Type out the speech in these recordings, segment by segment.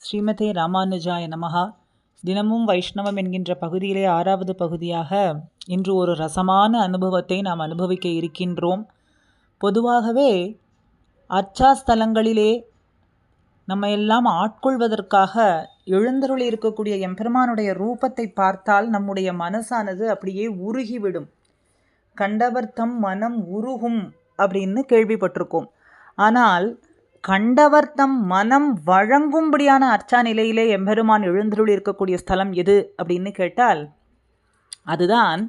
ஸ்ரீமதே ராமானுஜாய நமஹா. தினமும் வைஷ்ணவம் என்கின்ற பகுதியிலே 6வது பகுதியாக இன்று ஒரு ரசமான அனுபவத்தை நாம் அனுபவிக்க இருக்கின்றோம். பொதுவாகவே அர்ச்சாஸ்தலங்களிலே நம்ம எல்லாம் ஆட்கொள்வதற்காக எழுந்தருளி இருக்கக்கூடிய எம்பெருமானுடைய ரூபத்தை பார்த்தால் நம்முடைய மனசானது அப்படியே உருகிவிடும். கண்டவர்த்தம் மனம் உருகும் அப்படின்னு கேள்விப்பட்டிருக்கோம். ஆனால் கண்டவர்த்தம் மனம் வழங்கும்படியான அர்ச்சா நிலையிலே எம்பெருமான் எழுந்தருளி இருக்கக்கூடிய ஸ்தலம் எது அப்படின்னு கேட்டால் அதுதான்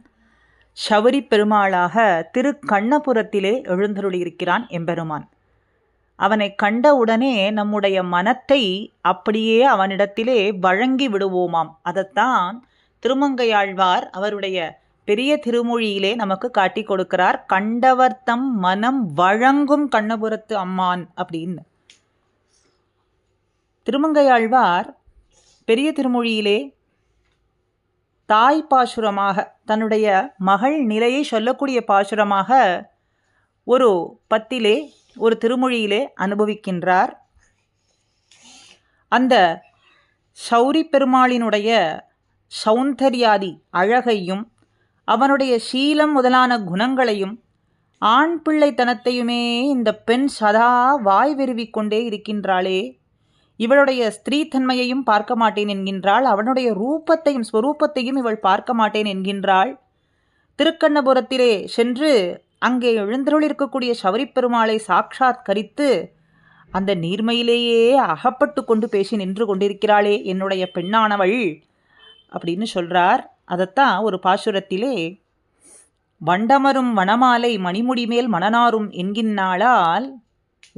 சௌரி பெருமாளாக திருக்கண்ணபுரத்திலே எழுந்தருளி இருக்கிறான் எம்பெருமான். அவனை கண்டவுடனே நம்முடைய மனத்தை அப்படியே அவனிடத்திலே வழங்கி விடுவோமாம். அதைத்தான் திருமங்கையாழ்வார் அவருடைய பெரிய திருமொழியிலே நமக்கு காட்டி கொடுக்கிறார். கண்டவர்த்தம் மனம் வழங்கும் கண்ணபுரத்து அம்மான் அப்படின்னு. திருமங்கையாழ்வார் பெரிய திருமொழியிலே தாய் பாசுரமாக தன்னுடைய மகள் நிலையை சொல்லக்கூடிய பாசுரமாக ஒரு பத்திலே ஒரு திருமொழியிலே அனுபவிக்கின்றார். அந்த சௌரி பெருமாளினுடைய சௌந்தர்யாதி அழகையும் அவனுடைய சீலம் முதலான குணங்களையும் ஆண் பிள்ளைத்தனத்தையுமே இந்த பெண் சதா வாய் விருவிக்கொண்டே இருக்கின்றாளே, இவளுடைய ஸ்திரீத்தன்மையையும் பார்க்க மாட்டேன் என்கின்றாள், அவனுடைய ரூபத்தையும் ஸ்வரூபத்தையும் இவள் பார்க்க மாட்டேன் என்கின்றாள். திருக்கண்ணபுரத்திலே சென்று அங்கே எழுந்தருளிருக்கக்கூடிய சௌரி பெருமாளை சாட்சாத்கரித்து அந்த நீர்மையிலேயே அகப்பட்டு கொண்டு பேசி நின்று கொண்டிருக்கிறாளே என்னுடைய பெண்ணானவள் அப்படின்னு சொல்றார். அதைத்தான் ஒரு பாசுரத்திலே வண்டமரும் வனமாலை மணிமுடி மேல் மணனாரும் என்கின்றாளால்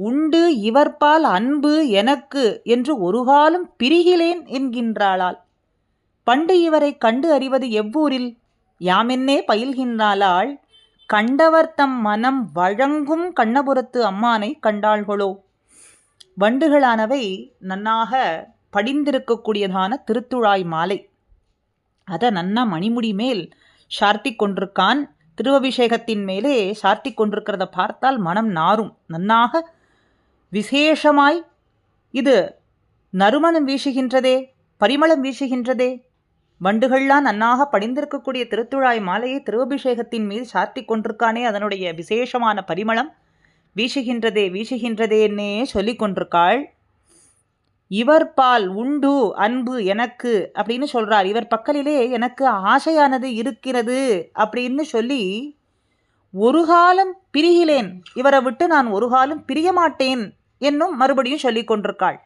உண்டு இவர்பால் அன்பு எனக்கு என்று ஒருகாலும் பிரிகிலேன் என்கின்றாளால் பண்டு இவரை கண்டு அறிவது எவ்வூரில் யாமென்னே பயில்கின்றாளால் கண்டவர்த்தம் மனம் வழங்கும் கண்ணபுரத்து அம்மானை கண்டாள்களோ. வண்டுகளானவை நன்னாக படிந்திருக்கக்கூடியதான திருத்துழாய் மாலை, அதை நன்னா மணிமுடி மேல் சார்த்தி கொண்டிருக்கான். திருவபிஷேகத்தின் மேலே சார்த்தி கொண்டிருக்கிறத பார்த்தால் மனம் நாரும், நன்னாக விசேஷமாய் இது நறுமணம் வீசுகின்றதே, பரிமளம் வீசுகின்றதே. வண்டுகள்லாம் நன்னாக படிந்திருக்கக்கூடிய திருத்துழாய் மாலையை திருவபிஷேகத்தின் மீது சார்த்தி கொண்டிருக்கானே, அதனுடைய விசேஷமான பரிமளம் வீசுகின்றதே வீசுகின்றதேன்னே சொல்லி கொண்டிருக்காள். இவர் பால் உண்டு அன்பு எனக்கு அப்படின்னு சொல்றார். இவர் பக்கலிலே எனக்கு ஆசையானது இருக்கிறது அப்படின்னு சொல்லி ஒரு காலம் பிரிகிலேன், இவரை விட்டு நான் ஒரு காலம் பிரிய மாட்டேன் என்னும் மறுபடியும் சொல்லி கொண்டிருக்காள்.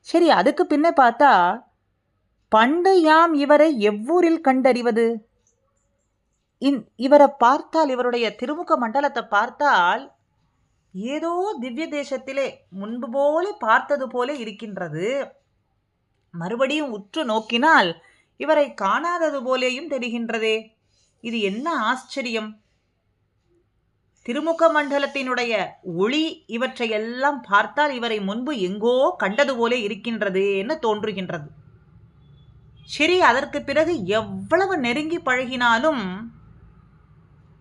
சரி, அதுக்கு பின்ன பார்த்தா பண்டு யாம் இவரை எவ்வூரில் கண்டறிவது? இவரை பார்த்தால், இவருடைய திருமுக மண்டலத்தை பார்த்தால் ஏதோ திவ்ய தேசத்திலே முன்பு போல பார்த்தது போல இருக்கின்றது. மறுபடியும் உற்று நோக்கினால் இவரை காணாதது போலேயும் தெரிகின்றதே. இது என்ன ஆச்சரியம்! திருமுக மண்டலத்தினுடைய ஒளி இவற்றையெல்லாம் பார்த்தால் இவரை முன்பு எங்கோ கண்டது போல இருக்கின்றதுன்னு தோன்றுகின்றது. சரி, அதற்கு பிறகு எவ்வளவு நெருங்கி பழகினாலும்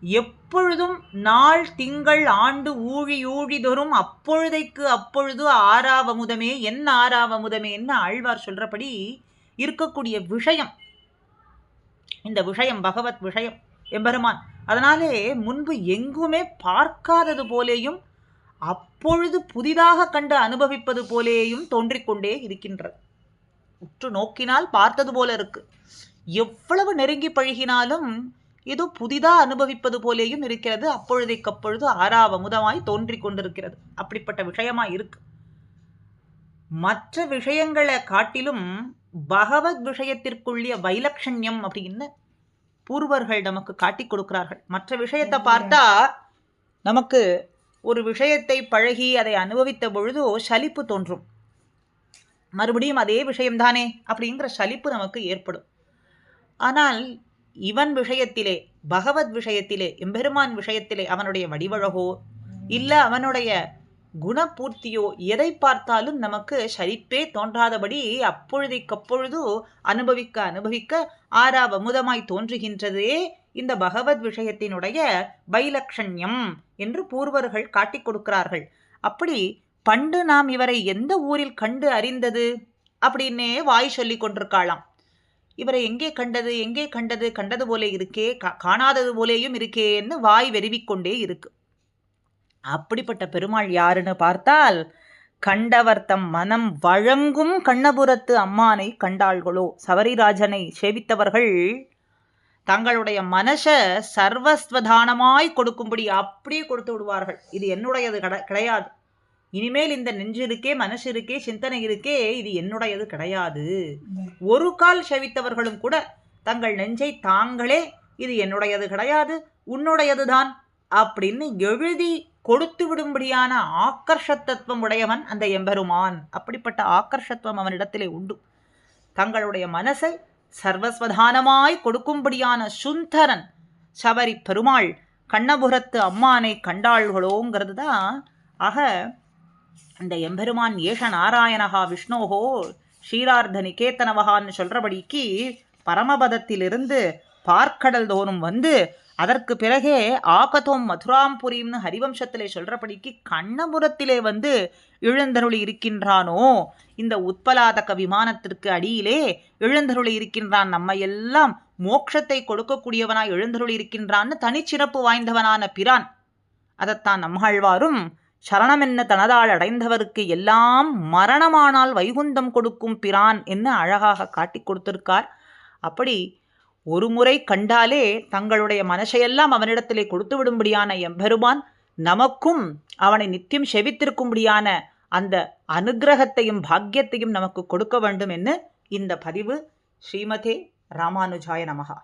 எப்பொழுதும் நாள் திங்கள் ஆண்டு ஊழி ஊழிதொரும் அப்பொழுதைக்கு அப்பொழுது ஆறாவமுதமே என் ஆறாவமுதமே என்ன ஆழ்வார் சொல்றபடி இருக்கக்கூடிய விஷயம் இந்த விஷயம், பகவத் விஷயம் எம்பெருமான். அதனாலே முன்பு எங்குமே பார்க்காதது போலேயும் அப்பொழுது புதிதாக கண்டு அனுபவிப்பது போலேயும் தோன்றிக்கொண்டே இருக்கின்றது. உற்று நோக்கினால் பார்த்தது போல இருக்கு. எவ்வளவு நெருங்கி பழகினாலும் ஏதோ புதிதாக அனுபவிப்பது போலேயும் இருக்கிறது. அப்பொழுதைக்கு அப்பொழுது ஆறாவமுதமாய் தோன்றி கொண்டிருக்கிறது. அப்படிப்பட்ட விஷயமா இருக்கு. மற்ற விஷயங்களை காட்டிலும் பகவத் விஷயத்திற்குள்ளிய வைலட்சண்யம் அப்படின்னு பூர்வர்கள் நமக்கு காட்டி கொடுக்கிறார்கள். மற்ற விஷயத்தை பார்த்தா நமக்கு ஒரு விஷயத்தை பழகி அதை அனுபவித்த பொழுதோ சலிப்பு தோன்றும். மறுபடியும் அதே விஷயம்தானே அப்படிங்கிற சலிப்பு நமக்கு ஏற்படும். ஆனால் இவன் விஷயத்திலே, பகவத் விஷயத்திலே, எம்பெருமான் விஷயத்திலே அவனுடைய வடிவழகோ இல்லை அவனுடைய குணபூர்த்தியோ எதை பார்த்தாலும் நமக்கு சலிப்பே தோன்றாதபடி அப்பொழுதைக்கப்பொழுது அனுபவிக்க அனுபவிக்க ஆறாவமுதமாய் தோன்றுகின்றதே இந்த பகவத் விஷயத்தினுடைய வைலட்சண்யம் என்று பூர்வர்கள் காட்டி கொடுக்கிறார்கள். அப்படி பண்டு நாம் இவரை எந்த ஊரில் கண்டு அறிந்தது அப்படின்னே வாய் சொல்லி கொண்டிருக்காளாம். இவரை எங்கே கண்டது எங்கே கண்டது, கண்டது போலே இருக்கே, காணாதது போலேயும் இருக்கேன்னு வாய் வெறிவிக்கொண்டே இருக்கு. அப்படிப்பட்ட பெருமாள் யாருன்னு பார்த்தால், கண்டவர் தம் மனம் வழங்கும் கண்ணபுரத்து அம்மானை கண்டாள்களோ. சபரிராஜனை சேவித்தவர்கள் தங்களுடைய மனசை சர்வஸ்வதானமாய் கொடுக்கும்படி அப்படியே கொடுத்து விடுவார்கள். இது என்னுடையது கிடையாது, இனிமேல் இந்த நெஞ்சு இருக்கே, மனசு இருக்கே, சிந்தனை இருக்கே, இது என்னுடையது கிடையாது. ஒரு கால் சேவித்தவர்களும் கூட தங்கள் நெஞ்சை தாங்களே இது என்னுடையது கிடையாது, உன்னுடையதுதான் அப்படின்னு எழுதி கொடுத்து விடும்படியான ஆக்கர்ஷத்துவம் உடையவன் அந்த எம்பெருமான். அப்படிப்பட்ட ஆக்கர்ஷத்துவம் அவனிடத்திலே உண்டு. தங்களுடைய மனசை சர்வஸ்வதானமாய் கொடுக்கும்படியான சுந்தரன் சபரி பெருமாள் கண்ணபுரத்து அம்மானை கண்டாள்களோங்கிறது தான். ஆக இந்த எம்பெருமான் ஏஷ நாராயணகா விஷ்ணோகோ ஸ்ரீரார்த்த நிகேத்தனவகான்னு சொல்றபடிக்கு பரமபதத்திலிருந்து பார்க்கடல் தோறும் வந்து அதற்கு பிறகே ஆகதோம் மதுராம்புரின்னு ஹரிவம்சத்திலே சொல்றபடிக்கு கண்ணபுரத்திலே வந்து எழுந்தருளி இருக்கின்றானோ. இந்த உத்பலாதக விமானத்திற்கு அடியிலே எழுந்தருளி இருக்கின்றான். நம்ம எல்லாம் மோட்சத்தை கொடுக்கக்கூடியவனாய் எழுந்தருளி இருக்கின்றான்னு தனிச்சிறப்பு வாய்ந்தவனான பிரான். அதைத்தான் நம்மாழ்வாரும் சரணமென்ன தனதால் அடைந்தவருக்கு எல்லாம் மரணமானால் வைகுந்தம் கொடுக்கும் பிரான் என்ன அழகாக காட்டி கொடுத்திருக்கார். அப்படி ஒரு முறை கண்டாலே தங்களுடைய மனசையெல்லாம் அவனிடத்திலே கொடுத்து விடும்படியான எம்பெருமான் நமக்கும் அவனை நித்தியம் செவித்திருக்கும்படியான அந்த அனுகிரகத்தையும் பாக்கியத்தையும் நமக்கு கொடுக்க வேண்டும் என்று இந்த பதிவு. ஸ்ரீமதே ராமானுஜாய நமஹா.